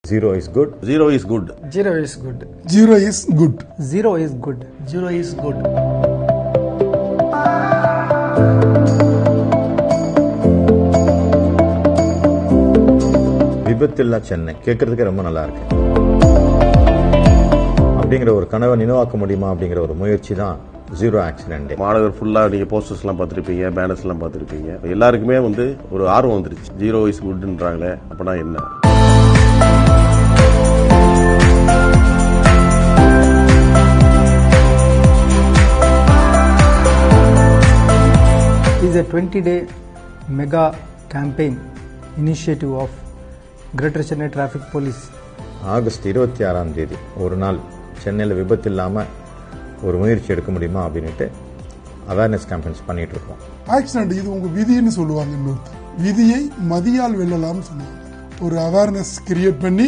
Zero is good. Zero is good. Zero is good. Zero is good. Zero is good. Zero is good. விபத்தில்லா Chennai கேட்கறதுக்கு ரொம்ப நல்லா இருக்கு. அப்படிங்கிற ஒரு கனவை நினைவாக்க முடியுமா அப்படிங்கிற ஒரு முயற்சி தான் ஜீரோ ஆக்சிடென்ட். மாநகர் ஃபுல்லா நீங்க போஸ்டர்ஸ் எல்லாம் பார்த்திருப்பீங்க, பேனர்ஸ் எல்லாம் பார்த்திருப்பீங்க. எல்லாருக்குமே ஒரு ஆர்வம் வந்துருச்சு. ஜீரோ இஸ் குட்ன்றாங்களே, அப்பனா என்ன? It is a 20-day mega campaign initiative of Greater Chennai Traffic Police. August 26ஆம் தேதி ஒரு நாள் சென்னையில் விபத்து இல்லாமல் ஒரு முயற்சி எடுக்க முடியுமா அப்படின்ட்டு அவேர்னஸ் கேம்பெயின்ஸ் பண்ணிட்டு இருக்கோம். ஆக்சிடென்ட் இது உங்க விதின்னு சொல்லுவாங்க. விதியை மதியால் வெல்லலாம்னு சொல்லுவாங்க. ஒரு அவேர்னஸ் கிரியேட் பண்ணி